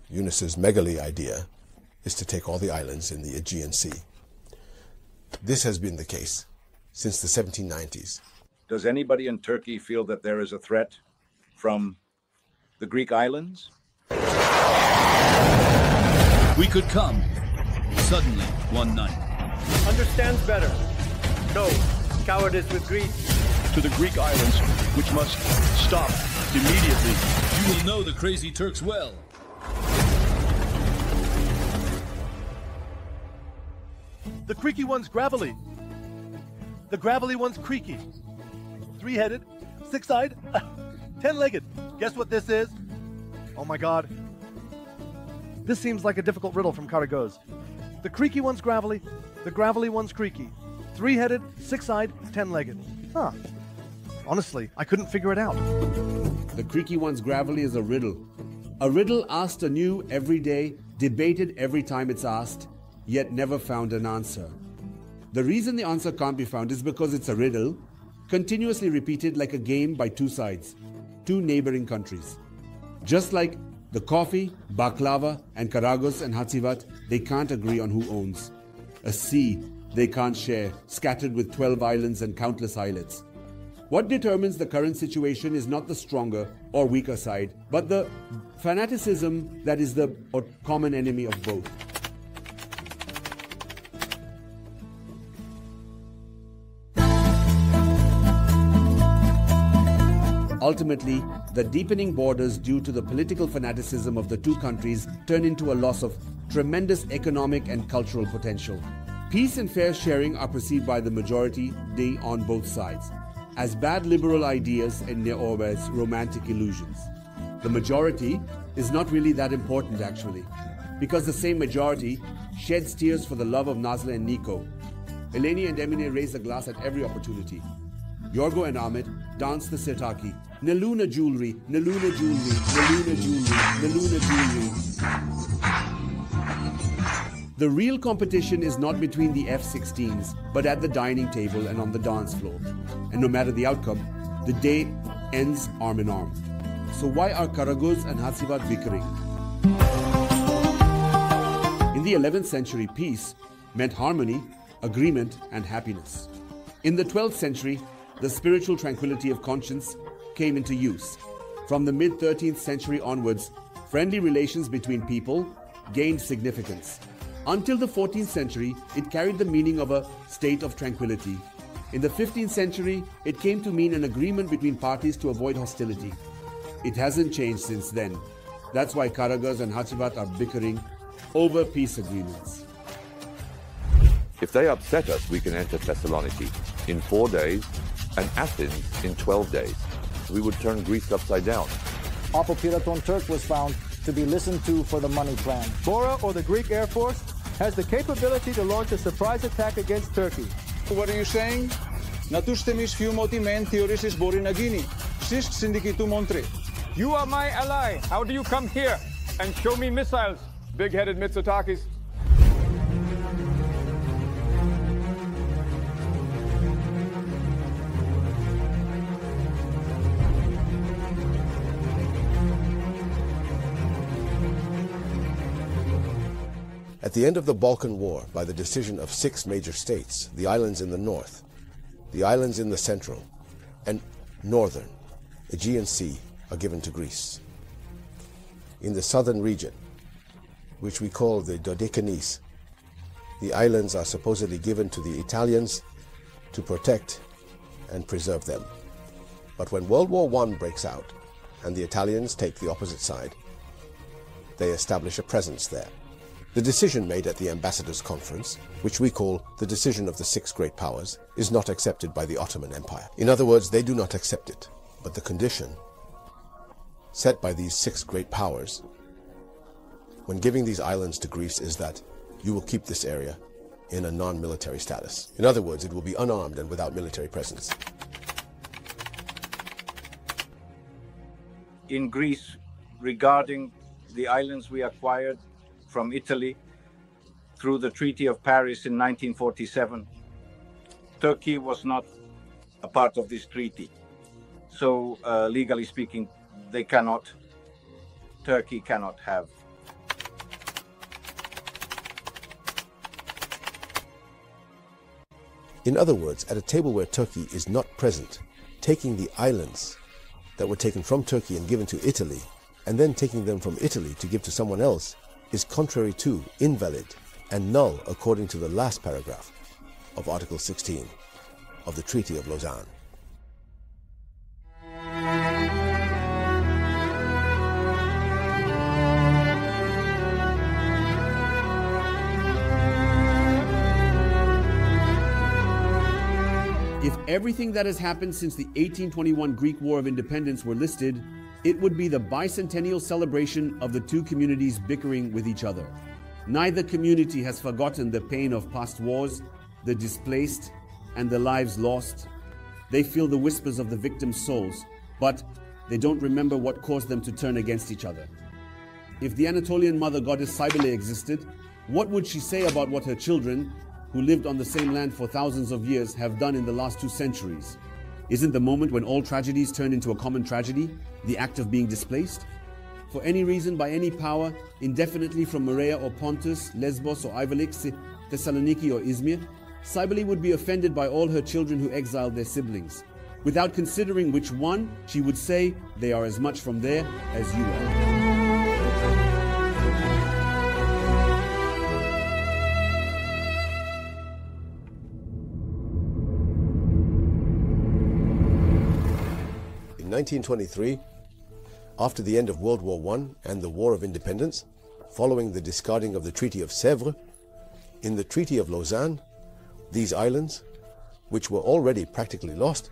Yunus's Megali idea is to take all the islands in the Aegean Sea. This has been the case since the 1790s. Does anybody in Turkey feel that there is a threat from the Greek islands? We could come suddenly one night. Understands better. No cowardice with Greece. To the Greek islands, which must stop immediately. You will know the crazy Turks well. The creaky one's gravelly. The gravelly one's creaky. 3-headed, 6-eyed, 10-legged. Guess what this is? Oh my God. This seems like a difficult riddle from Karagöz. The creaky one's gravelly, the gravelly one's creaky. 3-headed, 6-eyed, 10-legged. Huh. Honestly, I couldn't figure it out. The creaky one's gravelly is a riddle. A riddle asked anew every day, debated every time it's asked, yet never found an answer. The reason the answer can't be found is because it's a riddle, continuously repeated like a game by two sides, two neighboring countries. Just like the coffee, Baklava, and Karagöz and Hacivat, they can't agree on who owns. A sea they can't share, scattered with 12 islands and countless islets. What determines the current situation is not the stronger or weaker side, but the fanaticism that is the common enemy of both. Ultimately, the deepening borders due to the political fanaticism of the two countries turn into a loss of tremendous economic and cultural potential. Peace and fair sharing are perceived by the majority on both sides as bad liberal ideas and near-always romantic illusions. The majority is not really that important actually, because the same majority sheds tears for the love of Nazlı and Nico. Eleni and Emine raise a glass at every opportunity. Yorgo and Ahmet dance the sirtaki. Naluna jewelry, Naluna jewelry, Naluna jewelry, Naluna jewelry. The real competition is not between the F-16s, but at the dining table and on the dance floor. And no matter the outcome, the day ends arm in arm. So why are Karagöz and Hacivat bickering? In the 11th century, peace meant harmony, agreement, and happiness. In the 12th century, the spiritual tranquility of conscience came into use. From the mid-13th century onwards, friendly relations between people gained significance. Until the 14th century, it carried the meaning of a state of tranquility. In the 15th century, it came to mean an agreement between parties to avoid hostility. It hasn't changed since then. That's why Karagöz and Hacivat are bickering over peace agreements. If they upset us, we can enter Thessaloniki in 4 days and Athens in 12 days. We would turn Greece upside down. Apopiraton Turk was found to be listened to for the money plan. Bora, or the Greek Air Force, has the capability to launch a surprise attack against Turkey. What are you saying? Να τους θεμισφιούμε ότι μεν θεωρήσεις μπορεί να γίνει. Σεις συνδικητού Μοντρέ. You are my ally. How do you come here and show me missiles, big-headed Mitsotakis? At the end of the Balkan War, by the decision of 6 major states, the islands in the north, the islands in the central, and northern Aegean Sea are given to Greece. In the southern region, which we call the Dodecanese, the islands are supposedly given to the Italians to protect and preserve them. But when World War I breaks out and the Italians take the opposite side, they establish a presence there. The decision made at the ambassadors' conference, which we call the decision of the 6 great powers, is not accepted by the Ottoman Empire. In other words, they do not accept it. But the condition set by these 6 great powers when giving these islands to Greece is that you will keep this area in a non-military status. In other words, it will be unarmed and without military presence. In Greece, regarding the islands we acquired from Italy through the Treaty of Paris in 1947, Turkey was not a part of this treaty. So legally speaking, Turkey cannot have In other words, at a table where Turkey is not present, taking the islands that were taken from Turkey and given to Italy, and then taking them from Italy to give to someone else, is contrary to, invalid, and null according to the last paragraph of Article 16 of the Treaty of Lausanne. If everything that has happened since the 1821 Greek War of Independence were listed, it would be the bicentennial celebration of the two communities bickering with each other. Neither community has forgotten the pain of past wars, the displaced, and the lives lost. They feel the whispers of the victims' souls, but they don't remember what caused them to turn against each other. If the Anatolian mother goddess Cybele existed, what would she say about what her children, who lived on the same land for thousands of years, have done in the last 2 centuries? Isn't the moment when all tragedies turn into a common tragedy the act of being displaced? For any reason, by any power, indefinitely from Morea or Pontus, Lesbos or Ivalix, Thessaloniki or Izmir, Cybele would be offended by all her children who exiled their siblings. Without considering which one, she would say, they are as much from there as you are. In 1923, after the end of World War I and the War of Independence, following the discarding of the Treaty of Sèvres, in the Treaty of Lausanne, these islands, which were already practically lost,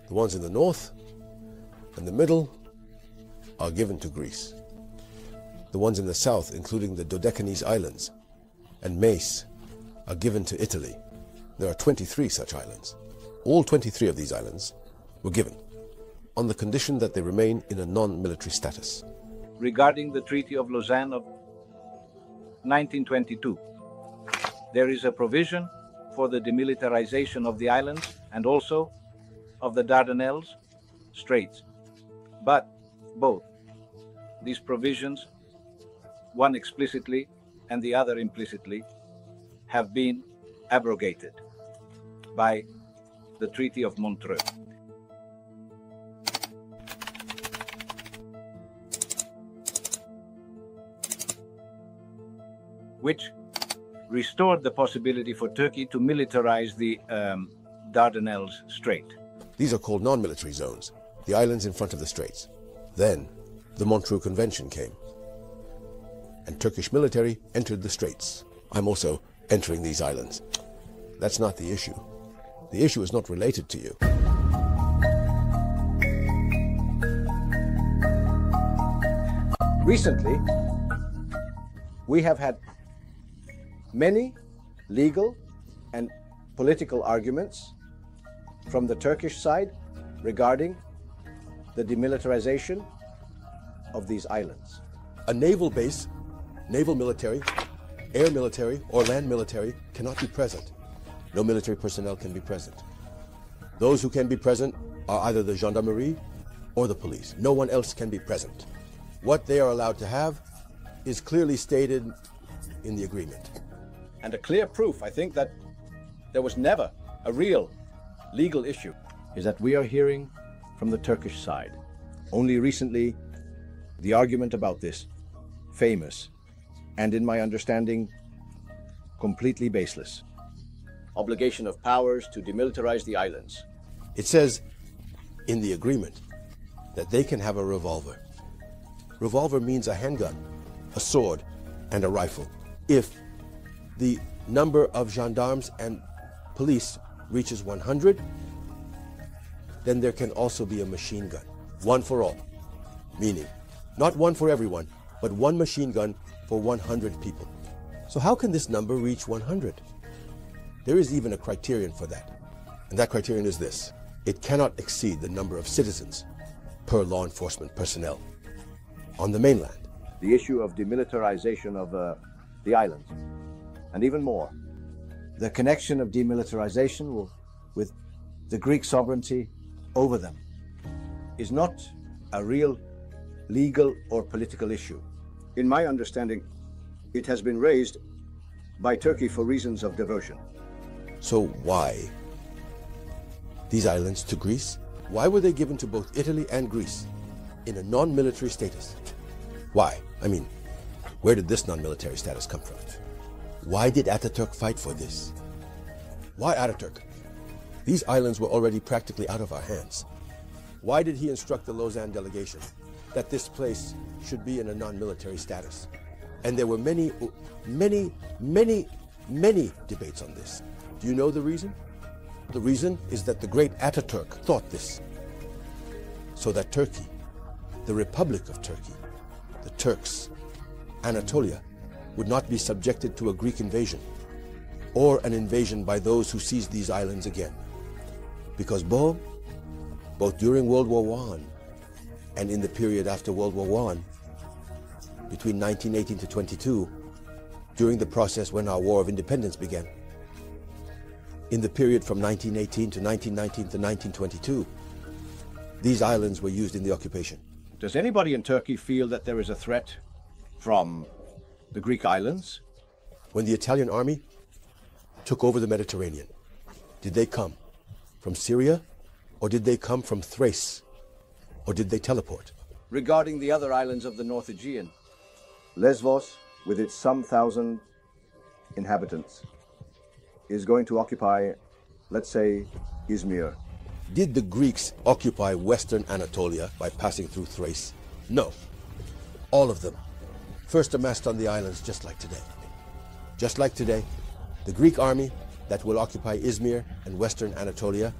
the ones in the north and the middle, are given to Greece. The ones in the south, including the Dodecanese Islands and Mace, are given to Italy. There are 23 such islands. All 23 of these islands were given, on the condition that they remain in a non-military status. Regarding the Treaty of Lausanne of 1922, there is a provision for the demilitarization of the islands and also of the Dardanelles Straits. But both these provisions, one explicitly and the other implicitly, have been abrogated by the Treaty of Montreux. Which restored the possibility for Turkey to militarize the Dardanelles Strait. These are called non-military zones, the islands in front of the straits. Then the Montreux Convention came, and Turkish military entered the straits. I'm also entering these islands. That's not the issue. The issue is not related to you. Recently, we have had many legal and political arguments from the Turkish side regarding the demilitarization of these islands. A naval base, naval military, air military, or land military cannot be present. No military personnel can be present. Those who can be present are either the gendarmerie or the police. No one else can be present. What they are allowed to have is clearly stated in the agreement. And a clear proof, I think, that there was never a real legal issue is that we are hearing from the Turkish side. Only recently, the argument about this, famous, and in my understanding, completely baseless. Obligation of powers to demilitarize the islands. It says in the agreement that they can have a revolver. Revolver means a handgun, a sword, and a rifle. If the number of gendarmes and police reaches 100, then there can also be a machine gun, one for all, meaning not one for everyone, but one machine gun for 100 people. So how can this number reach 100? There is even a criterion for that, and that criterion is this: it cannot exceed the number of citizens per law enforcement personnel on the mainland. The issue of demilitarization of the islands, and even more, the connection of demilitarization with the Greek sovereignty over them, is not a real legal or political issue. In my understanding, it has been raised by Turkey for reasons of diversion. So why these islands to Greece? Why were they given to both Italy and Greece in a non-military status? Why? I mean, where did this non-military status come from? Why did Ataturk fight for this? Why Ataturk? These islands were already practically out of our hands. Why did he instruct the Lausanne delegation that this place should be in a non-military status? And there were many debates on this. Do you know the reason? The reason is that the great Ataturk thought this, so that Turkey, the Republic of Turkey, the Turks, Anatolia, would not be subjected to a Greek invasion or an invasion by those who seized these islands again. Because both during World War I and in the period after World War I, between 1918 to 22, during the process when our War of Independence began, in the period from 1918 to 1919 to 1922, these islands were used in the occupation. Does anybody in Turkey feel that there is a threat from the Greek islands? When the Italian army took over the Mediterranean, did they come from Syria, or did they come from Thrace, or did they teleport? Regarding the other islands of the North Aegean, Lesvos, with its some thousand inhabitants, is going to occupy, let's say, Izmir. Did the Greeks occupy Western Anatolia by passing through Thrace? No. All of them first amassed on the islands just like today. Just like today, the Greek army that will occupy Izmir and Western Anatolia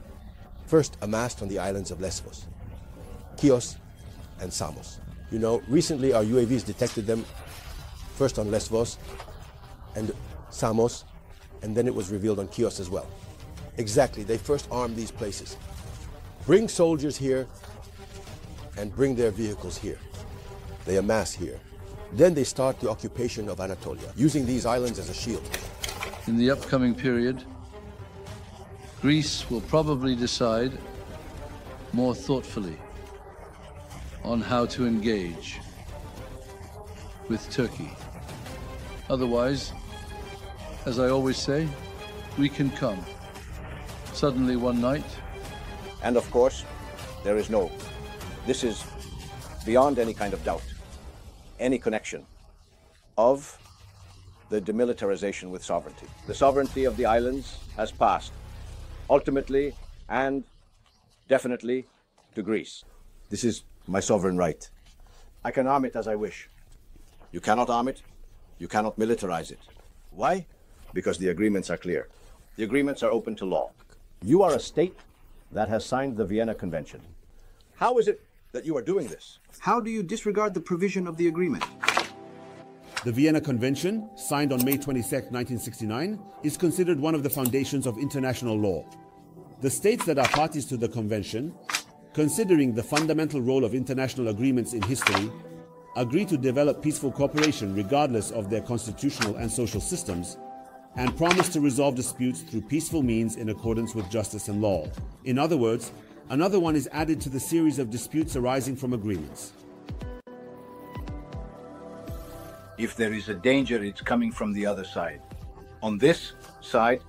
first amassed on the islands of Lesvos, Chios, and Samos. You know, recently our UAVs detected them first on Lesvos and Samos, and then it was revealed on Chios as well. Exactly, they first armed these places. Bring soldiers here and bring their vehicles here. They amass here. Then they start the occupation of Anatolia, using these islands as a shield. In the upcoming period, Greece will probably decide more thoughtfully on how to engage with Turkey. Otherwise, as I always say, we can come suddenly one night. And of course, this is beyond any kind of doubt, any connection of the demilitarization with sovereignty. The sovereignty of the islands has passed, ultimately and definitely, to Greece. This is my sovereign right. I can arm it as I wish. You cannot arm it, you cannot militarize it. Why? Because the agreements are clear. The agreements are open to law. You are a state that has signed the Vienna Convention. How is it that you are doing this? How do you disregard the provision of the agreement? The Vienna Convention, signed on May 22, 1969, is considered one of the foundations of international law. The states that are parties to the convention, considering the fundamental role of international agreements in history, agree to develop peaceful cooperation regardless of their constitutional and social systems, and promise to resolve disputes through peaceful means in accordance with justice and law. In other words, another one is added to the series of disputes arising from agreements. If there is a danger, it's coming from the other side. On this side,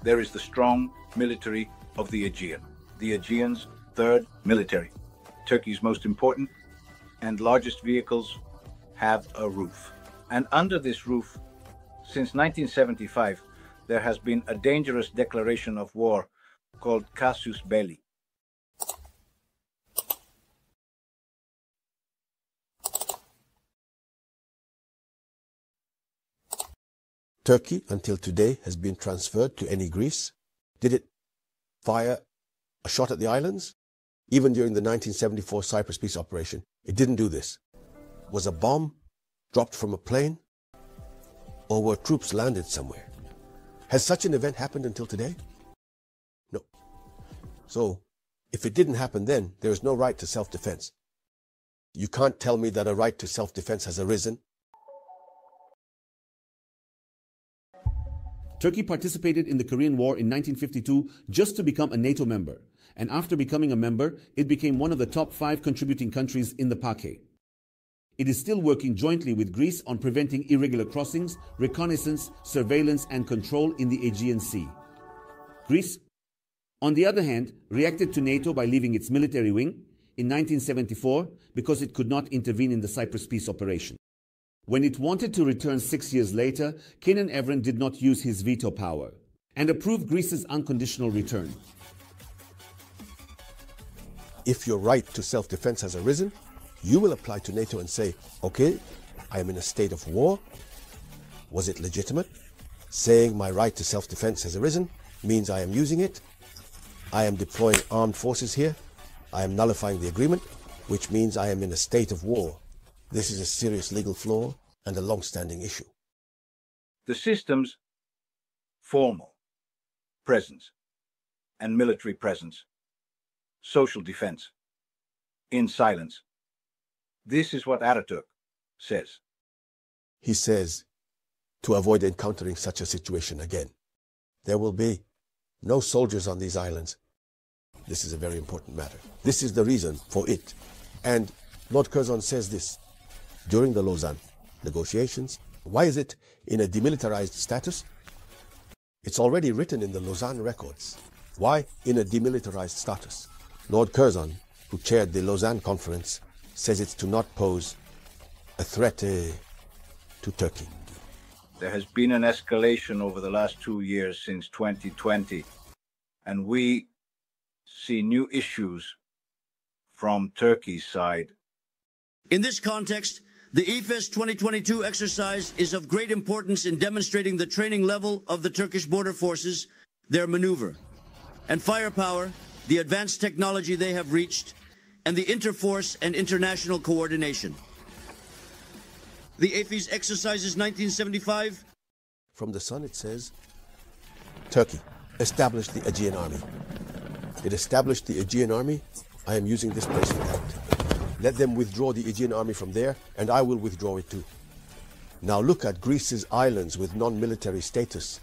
there is the strong military of the Aegean, the Aegean's third military. Turkey's most important and largest vehicles have a roof. And under this roof, since 1975, there has been a dangerous declaration of war called casus belli. Turkey, until today, has been transferred to any Greece. Did it fire a shot at the islands? Even during the 1974 Cyprus peace operation, it didn't do this. Was a bomb dropped from a plane? Or were troops landed somewhere? Has such an event happened until today? No. So, if it didn't happen then, there is no right to self-defense. You can't tell me that a right to self-defense has arisen. Turkey participated in the Korean War in 1952 just to become a NATO member, and after becoming a member, it became one of the top 5 contributing countries in the PAK. It is still working jointly with Greece on preventing irregular crossings, reconnaissance, surveillance, and control in the Aegean Sea. Greece, on the other hand, reacted to NATO by leaving its military wing in 1974 because it could not intervene in the Cyprus peace operation. When it wanted to return 6 years later, Kenan Evren did not use his veto power and approved Greece's unconditional return. If your right to self-defense has arisen, you will apply to NATO and say, okay, I am in a state of war. Was it legitimate? Saying my right to self-defense has arisen means I am using it. I am deploying armed forces here. I am nullifying the agreement, which means I am in a state of war. This is a serious legal flaw and a long-standing issue. The system's formal presence and military presence, social defense, in silence. This is what Ataturk says. He says, to avoid encountering such a situation again, there will be no soldiers on these islands. This is a very important matter. This is the reason for it. And Lord Curzon says this during the Lausanne negotiations. Why is it in a demilitarized status? It's already written in the Lausanne records. Why in a demilitarized status? Lord Curzon, who chaired the Lausanne conference, says it's to not pose a threat to Turkey. There has been an escalation over the last 2 years since 2020, and we see new issues from Turkey's side. In this context, the EFES 2022 exercise is of great importance in demonstrating the training level of the Turkish border forces, their maneuver and firepower, the advanced technology they have reached, and the interforce and international coordination. The EFES exercises 1975. From the Sun it says, Turkey established the Aegean Army. It established the Aegean Army. I am using this place for that. Let them withdraw the Aegean Army from there, and I will withdraw it too. Now look at Greece's islands with non-military status.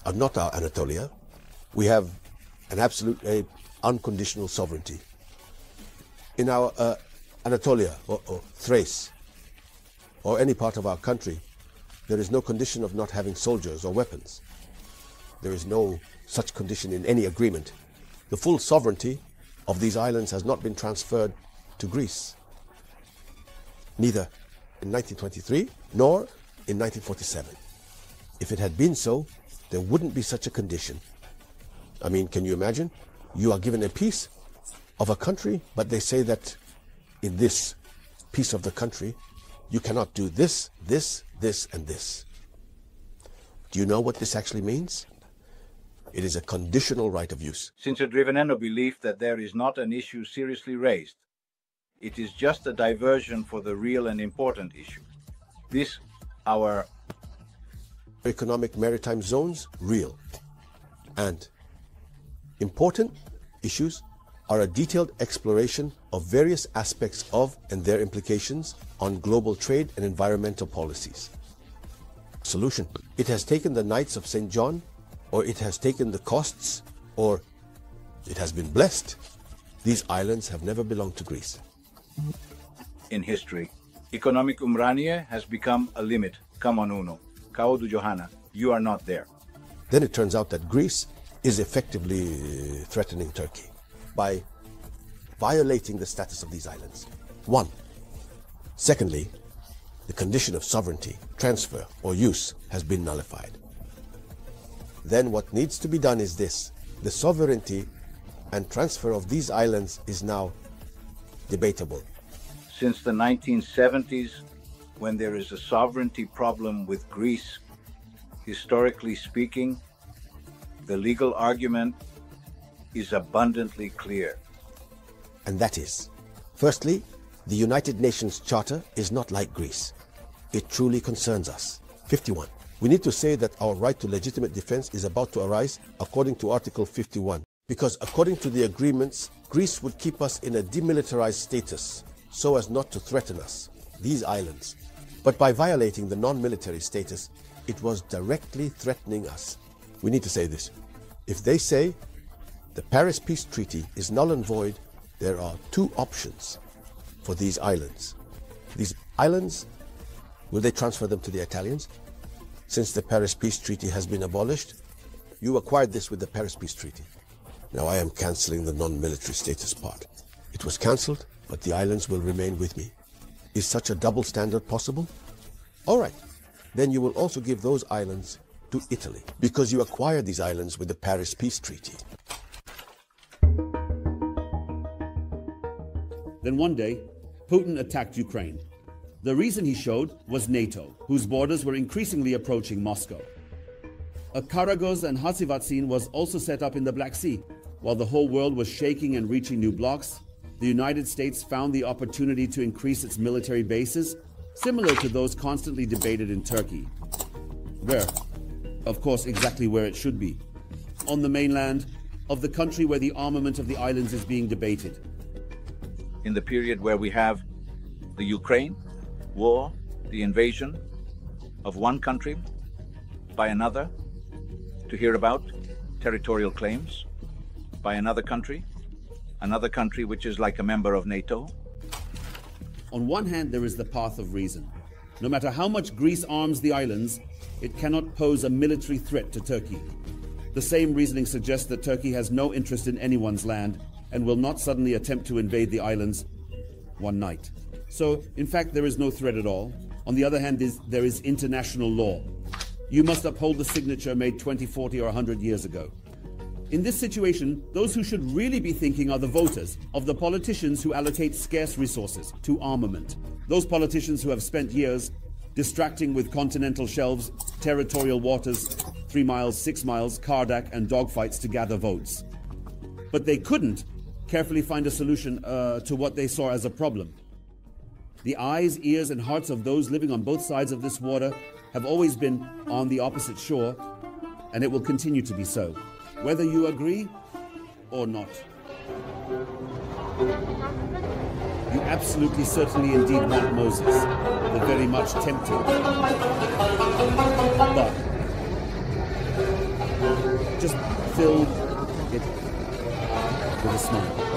Are not our Anatolia. We have an absolute unconditional sovereignty. In our Anatolia or Thrace or any part of our country, there is no condition of not having soldiers or weapons. There is no such condition in any agreement. The full sovereignty of these islands has not been transferred to Greece, neither in 1923 nor in 1947. If it had been so, there wouldn't be such a condition. I mean, can you imagine? You are given a piece of a country, but they say that in this piece of the country, you cannot do this, this, this, and this. Do you know what this actually means? It is a conditional right of use. Since Driveneno believed that there is not an issue seriously raised, it is just a diversion for the real and important issue. This, our economic maritime zones, real. And important issues are a detailed exploration of various aspects of and their implications on global trade and environmental policies. Solution. It has taken the Knights of St. John, or it has taken the costs, or it has been blessed. These islands have never belonged to Greece. In history, economic Umrania has become a limit. Come on, Uno. Kaudu Johanna, you are not there. Then it turns out that Greece is effectively threatening Turkey by violating the status of these islands. One. Secondly, the condition of sovereignty, transfer, or use has been nullified. Then what needs to be done is this. The sovereignty and transfer of these islands is now debatable. Since the 1970s, when there is a sovereignty problem with Greece, historically speaking, the legal argument is abundantly clear. And that is, firstly, the United Nations Charter is not like Greece. It truly concerns us. 51. We need to say that our right to legitimate defense is about to arise according to Article 51, because according to the agreements, Greece would keep us in a demilitarized status so as not to threaten us, these islands. But by violating the non-military status, it was directly threatening us. We need to say this. If they say the Paris Peace Treaty is null and void, there are two options for these islands. These islands, will they transfer them to the Italians? Since the Paris Peace Treaty has been abolished, You acquired this with the Paris Peace Treaty. Now I am cancelling the non-military status part. It was cancelled, but the islands will remain with me. Is such a double standard possible? All right. Then you will also give those islands to Italy, because you acquired these islands with the Paris Peace Treaty. Then one day, Putin attacked Ukraine. The reason he showed was NATO, whose borders were increasingly approaching Moscow. A Karagöz and Hacivat scene was also set up in the Black Sea. While the whole world was shaking and reaching new blocks, the United States found the opportunity to increase its military bases, similar to those constantly debated in Turkey. Where? Of course, exactly where it should be. On the mainland of the country where the armament of the islands is being debated. In the period where we have the Ukraine war, the invasion of one country by another, to hear about territorial claims by another country which is like a member of NATO. On one hand, there is the path of reason. No matter how much Greece arms the islands, it cannot pose a military threat to Turkey. The same reasoning suggests that Turkey has no interest in anyone's land and will not suddenly attempt to invade the islands one night. So, in fact, there is no threat at all. On the other hand, there is international law. You must uphold the signature made 20, 40, or 100 years ago. In this situation, those who should really be thinking are the voters of the politicians who allocate scarce resources to armament. Those politicians who have spent years distracting with continental shelves, territorial waters, 3 miles, 6 miles, Kardak, and dogfights to gather votes. But they couldn't carefully find a solution to what they saw as a problem. The eyes, ears, and hearts of those living on both sides of this water have always been on the opposite shore, and it will continue to be so, whether you agree or not. You absolutely, certainly, indeed want Moses, the very much tempted. But just fill it with a smile.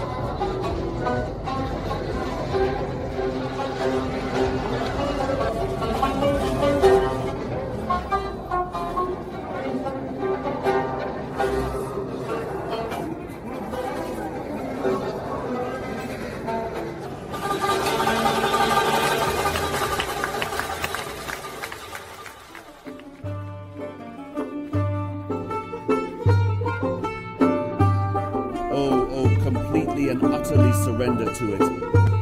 Oh, completely and utterly surrender to it.